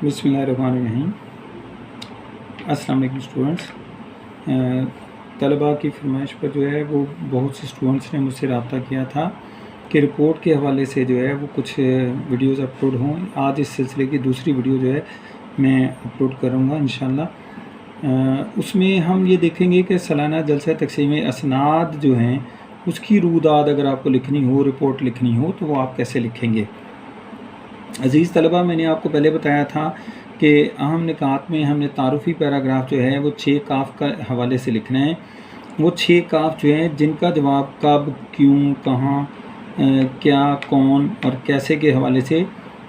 बिस्मिल्लाहिर्रहमानिर्रहीम। अस्सलाम वालेकुम स्टूडेंट्स। तलबा की फरमाइश पर जो है वो बहुत से स्टूडेंट्स ने मुझसे रब्ता किया था कि रिपोर्ट के हवाले से जो है वो कुछ वीडियोज़ अपलोड हों। आज इस सिलसिले की दूसरी वीडियो जो है मैं अपलोड करूँगा इंशाल्लाह। उसमें हम ये देखेंगे कि सालाना जलसा तक़सीम असनाद जो हैं उसकी रूदाद अगर आपको लिखनी हो, रिपोर्ट लिखनी हो, तो वो आप कैसे लिखेंगे। अज़ीज़ तलबा, मैंने आपको पहले बताया था कि अहम निकात में हमने तारुफ़ी पैराग्राफ जो है वो 6 काफ का हवाले से लिखना है। वो 6 काफ जो हैं जिनका जवाब कब, क्यों, कहाँ, क्या, कौन और कैसे के हवाले से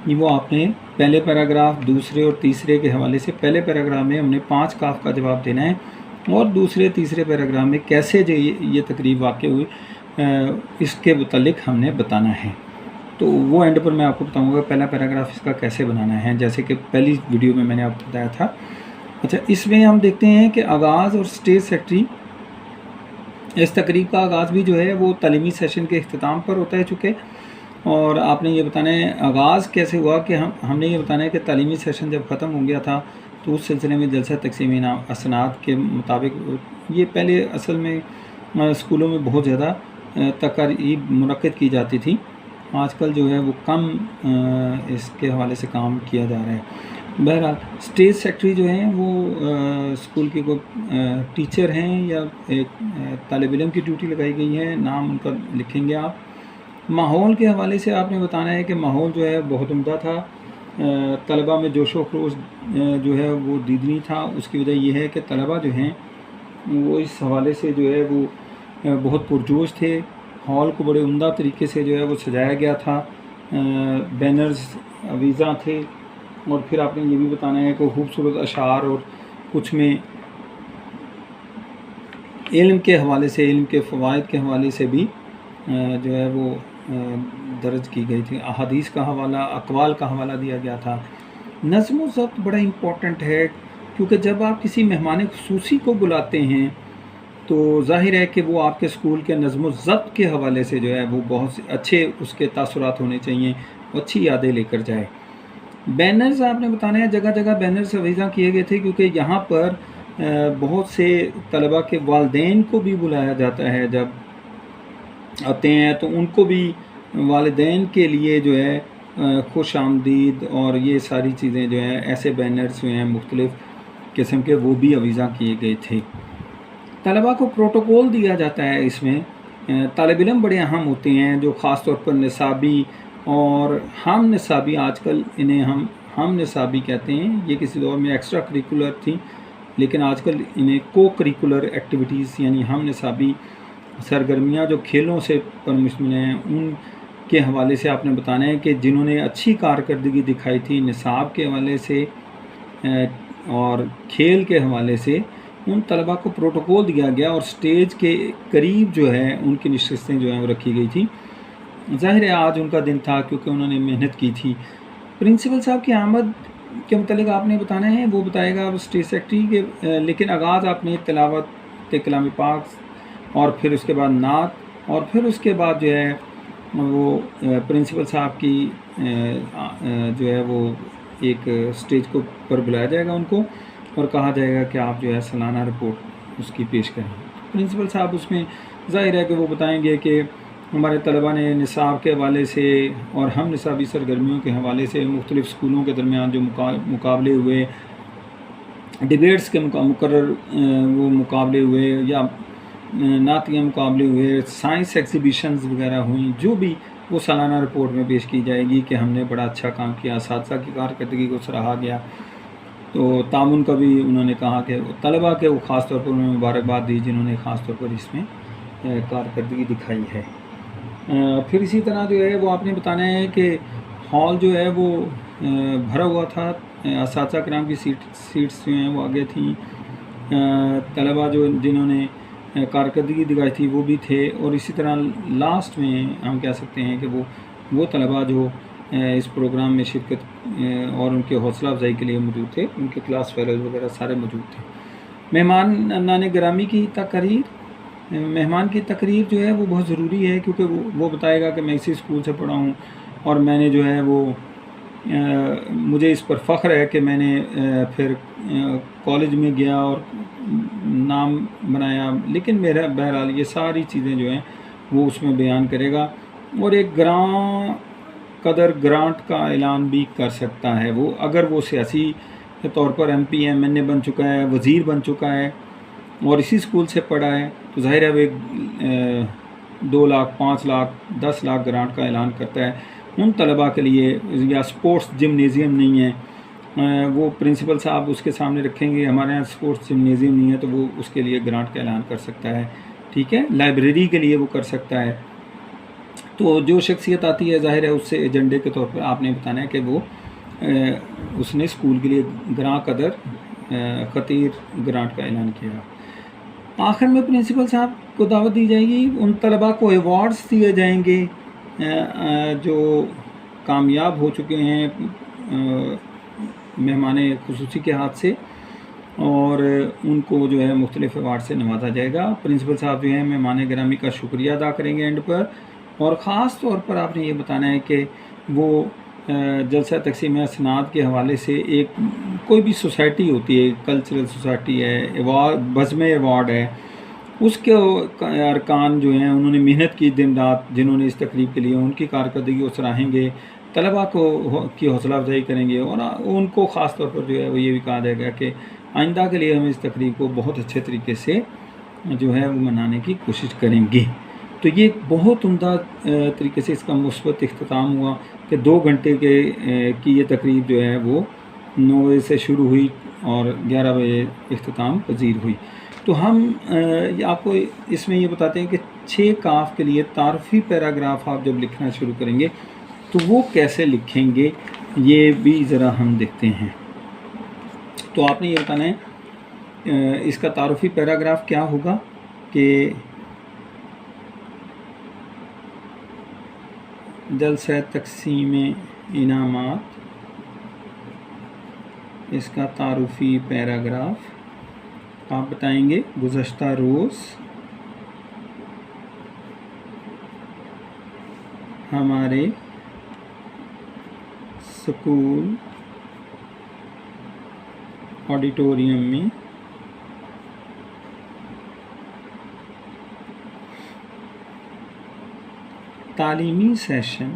वो आपने पहले पैराग्राफ, दूसरे और तीसरे के हवाले से पहले पैराग्राफ में हमने 5 काफ का जवाब देना है और दूसरे तीसरे पैराग्राफ में कैसे जो ये तकरीब वाक़ हुई इसके मुतल्लिक हमने बताना है। तो वो एंड पर मैं आपको बताऊंगा पहला पैराग्राफ इसका कैसे बनाना है, जैसे कि पहली वीडियो में मैंने आपको बताया था। अच्छा, इसमें हम देखते हैं कि आगाज़ और स्टेज सेक्रेटरी, इस तकरीब का आगाज़ भी जो है वो तालीमी सेशन के अख्ताम पर होता है चूँकि, और आपने ये बताना है आगाज़ कैसे हुआ कि हमने ये बताना है कि तालीमी सेशन जब ख़त्म हो गया था तो उस सिलसिले में जलसा तक़सीम असनाद के मुताबिक ये पहले असल में स्कूलों में बहुत ज़्यादा तक़रीब मुनक़्क़िद की जाती थी। आजकल जो है वो कम इसके हवाले से काम किया जा रहा है। बहरहाल स्टेज सेक्रेटरी जो हैं वो स्कूल के कोई टीचर हैं या एक तालिब इल्म की ड्यूटी लगाई गई है, नाम उनका लिखेंगे आप। माहौल के हवाले से आपने बताना है कि माहौल जो है बहुत उम्दा था, तलबा में जोशो खरोश जो है वो दीदनी था। उसकी वजह यह है कि तलबा जो हैं वो इस हवाले से जो है वो बहुत पुरजोश थे। हॉल को बड़े उम्दा तरीके से जो है वो सजाया गया था, बैनर्स अवीज़ा थे, और फिर आपने ये भी बताना है कि खूबसूरत अशार और कुछ में इल्म के हवाले से, इल्म के फ़वाइद के हवाले से भी जो है वो दर्ज की गई थी। अहादीस का हवाला, अक़वाल का हवाला दिया गया था। नज़्म व ज़ब्त बड़ा इम्पोर्टेंट है, क्योंकि जब आप किसी मेहमान ख़ुसूसी को बुलाते हैं तो ज़ाहिर है कि वो आपके स्कूल के नज़्म व ज़ब्त के हवाले से जो है वो बहुत अच्छे उसके तासुरात होने चाहिए, अच्छी यादें लेकर जाए। बैनर्स आपने बताना है, जगह जगह बैनर्स अवीज़ा किए गए थे, क्योंकि यहाँ पर बहुत से तलबा के वालिदैन को भी बुलाया जाता है। जब आते हैं तो उनको भी वालिदैन के लिए जो है खुश आमदीद और ये सारी चीज़ें जो हैं, ऐसे बैनर्स जो हैं मुख्तलिफ़ किस्म के, वो भी अवीज़ा किए गए थे। तलबा को प्रोटोकॉल दिया जाता है। इसमें तालिब इल्म बड़े अहम होते हैं, जो ख़ास तौर पर निसाबी और हम निसाबी, आजकल इन्हें हम निसाबी कहते हैं। ये किसी दौर में एक्स्ट्रा करिकुलर थी, लेकिन आजकल इन्हें को करिकुलर एक्टिविटीज़ यानी हम निसाबी सरगर्मियाँ जो खेलों से पर मुश्तमिल हैं, उनके हवाले से आपने बताना है कि जिन्होंने अच्छी कारकर्दगी दिखाई थी निसाब के हवाले से और खेल के हवाले से, उन तलबा को प्रोटोकॉल दिया गया और स्टेज के करीब जो है उनकी नशिस्तें जो हैं वो रखी गई थी। ज़ाहिर है आज उनका दिन था क्योंकि उन्होंने मेहनत की थी। प्रिंसिपल साहब की आमद के मुतालिक आपने बताना है, वो बताएगा स्टेज सेक्रेटरी के, लेकिन आगाज़ आपने तिलावत कलाम पाक और फिर उसके बाद नात और फिर उसके बाद जो है वो प्रिंसिपल साहब की जो है वो एक स्टेज को पर बुलाया जाएगा उनको और कहा जाएगा कि आप जो है सालाना रिपोर्ट उसकी पेश करें। प्रिंसिपल साहब उसमें ज़ाहिर है कि वो बताएंगे कि हमारे तलबा ने निसाब के हवाले से और हम निसाबी सरगर्मियों के हवाले से मुख्तलिफ़ स्कूलों के दरमियान जो मुकाबले हुए, डिबेट्स के मुकर्रर वो मुकाबले हुए या नातिया मुकाबले हुए, साइंस एग्ज़िबिशंस वगैरह हुई, जो भी वो सालाना रिपोर्ट में पेश की जाएगी कि हमने बड़ा अच्छा काम किया, असातिज़ा की कारकर्दगी को सराहा गया। तो तामुन का भी उन्होंने कहा कि तलबा के वो ख़ास तौर पर उन्होंने मुबारकबाद दी जिन्होंने ख़ास तौर पर इसमें कारकर्दगी दिखाई है। फिर इसी तरह जो है वो आपने बताना है कि हॉल जो है वो भरा हुआ था, असातिज़ा किराम की सीट्स जो हैं वो आगे थी, तलबा जो जिन्होंने कारकर्दगी दिखाई थी वो भी थे, और इसी तरह लास्ट में हम कह सकते हैं कि वो तलबा जो इस प्रोग्राम में शिरकत और उनके हौसला अफजाई के लिए मौजूद थे, उनके क्लास फेलोज़ वगैरह सारे मौजूद थे। मेहमान गिरामी की तकरीर, मेहमान की तकरीर जो है वो बहुत ज़रूरी है, क्योंकि वो बताएगा कि मैं इसी स्कूल से पढ़ा हूँ और मैंने जो है वो مجھے اس پر فخر ہے کہ میں نے پھر کالج میں گیا اور نام بنایا، لیکن میرا بہرحال یہ ساری چیزیں جو ہیں وہ اس میں بیان کرے گا، اور ایک گراں قدر گرانٹ کا اعلان بھی کر سکتا ہے وہ، اگر وہ سیاسی طور پر ایم پی ایم این اے بن چکا ہے، وزیر بن چکا ہے اور اسی اسکول سے پڑھا ہے، تو ظاہر ہے وہ ایک 2 لاکھ 5 لاکھ 10 لاکھ گرانٹ کا اعلان کرتا ہے ان طلباء کے لیے، یا سپورٹس جمنیزیم نہیں ہے، وہ پرنسپل صاحب اس کے سامنے رکھیں گے ہمارے یہاں سپورٹس جمنیزیم نہیں ہے، تو وہ اس کے لیے گرانٹ کا اعلان کر سکتا ہے، ٹھیک ہے، لائبریری کے لیے وہ کر سکتا ہے۔ تو جو شخصیت آتی ہے ظاہر ہے اس سے ایجنڈے کے طور پر آپ نے بتانا ہے کہ وہ اس نے اسکول کے لیے گراں قدر خطیر گرانٹ کا اعلان کیا۔ آخر میں پرنسپل صاحب کو دعوت دی جائے گی، ان طلباء کو ایوارڈز دیے جائیں گے جو کامیاب ہو چکے ہیں مہمان خصوصی کے ہاتھ سے، اور ان کو جو ہے مختلف ایوارڈ سے نوازا جائے گا۔ پرنسپل صاحب جو ہیں مہمان گرامی کا شکریہ ادا کریں گے اینڈ پر، اور خاص طور پر آپ نے یہ بتانا ہے کہ وہ جلسہ تقسیم اسناد کے حوالے سے ایک کوئی بھی سوسائٹی ہوتی ہے، کلچرل سوسائٹی ہے، ایوارڈ بزم ایوارڈ ہے، اس کے ارکان جو ہیں انہوں نے محنت کی دن رات جنہوں نے اس تقریب کے لیے، ان کی کارکردگی کو سراہیں گے، طلباء کی حوصلہ افزائی کریں گے، اور ان کو خاص طور پر جو ہے وہ یہ بھی کہا جائے گا کہ آئندہ کے لیے ہم اس تقریب کو بہت اچھے طریقے سے جو ہے وہ منانے کی کوشش کریں گے۔ تو یہ بہت عمدہ طریقے سے اس کا مثبت اختتام ہوا کہ 2 گھنٹے کی یہ تقریب جو ہے وہ 9 بجے سے شروع ہوئی اور 11 بجے اختتام پذیر ہوئی۔ تو ہم آپ کو اس میں یہ بتاتے ہیں کہ 6 کاف کے لیے تعارفی پیراگراف آپ جب لکھنا شروع کریں گے تو وہ کیسے لکھیں گے یہ بھی ذرا ہم دیکھتے ہیں۔ تو آپ نے یہ بتانا ہے اس کا تعارفی پیراگراف کیا ہوگا کہ جلسہ تقسیم انعامات، اس کا تعارفی پیراگراف آپ بتائیں گے گزشتہ روز ہمارے اسکول آڈیٹوریم میں تعلیمی سیشن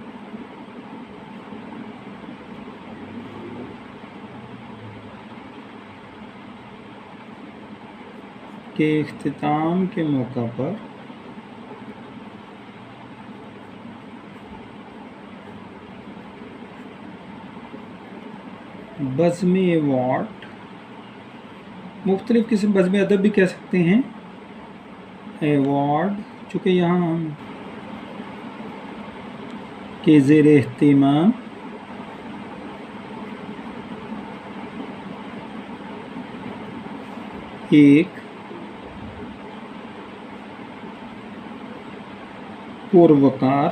کے اختتام کے موقع پر بزم ایوارڈ، مختلف قسم بزم ادب بھی کہہ سکتے ہیں، ایوارڈ، چونکہ یہاں ہم کے زیر اہتمام ایک پروقار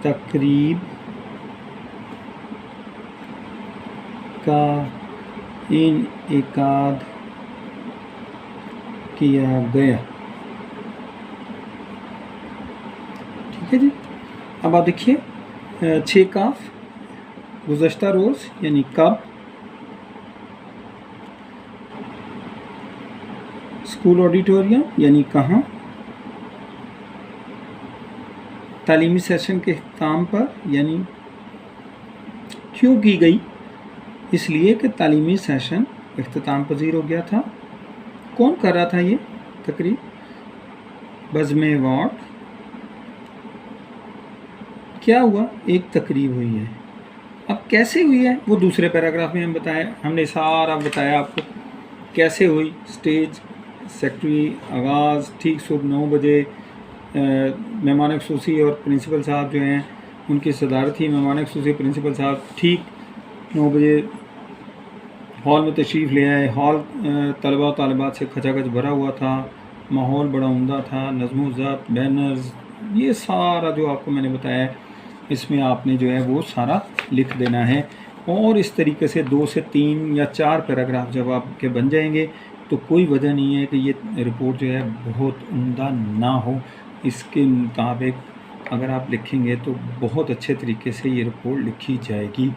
تقریب کا انعقاد کیا گیا۔ ٹھیک ہے جی، اب آپ دیکھیے 6 کاف، گزشتہ روز یعنی کب، اسکول آڈیٹوریم یعنی کہاں، تعلیمی سیشن کے اختتام پر یعنی کیوں کی گئی، اس لیے کہ تعلیمی سیشن اختتام پذیر ہو گیا تھا۔ کون کر رہا تھا یہ تقریب؟ بزم ایوارڈ۔ کیا ہوا؟ ایک تقریب ہوئی ہے۔ اب کیسے ہوئی ہے وہ دوسرے پیراگراف میں ہم نے سارا بتایا آپ کو کیسے ہوئی۔ اسٹیج سیکٹری، آغاز ٹھیک صبح 9 بجے، مہمان خصوصی اور پرنسپل صاحب جو ہیں ان کی صدارت تھی، مہمان خصوصی پرنسپل صاحب ٹھیک 9 بجے ہال میں تشریف لے آئے۔ ہال طلباء و طالبات سے کھچا کھچ بھرا ہوا تھا، ماحول بڑا عمدہ تھا، نظم و ضبط، بینرز، یہ سارا جو آپ کو میں نے بتایا ہے اس میں آپ نے جو ہے وہ سارا لکھ دینا ہے، اور اس طریقے سے 2 سے 3 یا 4 پیراگراف جب آپ کے بن جائیں گے تو کوئی وجہ نہیں ہے کہ یہ رپورٹ جو ہے بہت عمدہ نہ ہو۔ اس کے مطابق اگر آپ لکھیں گے تو بہت اچھے طریقے سے یہ رپورٹ لکھی جائے گی۔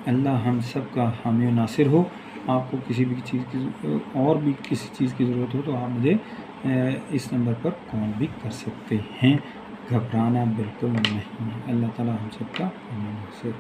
اللہ ہم سب کا حامی و ناصر ہو۔ آپ کو کسی بھی چیز کی اور بھی کسی چیز کی ضرورت ہو تو آپ مجھے اس نمبر پر کال بھی کر سکتے ہیں، گھبرانا بالکل نہیں۔ اللہ تعالیٰ ہم سب کا حامی و ناصر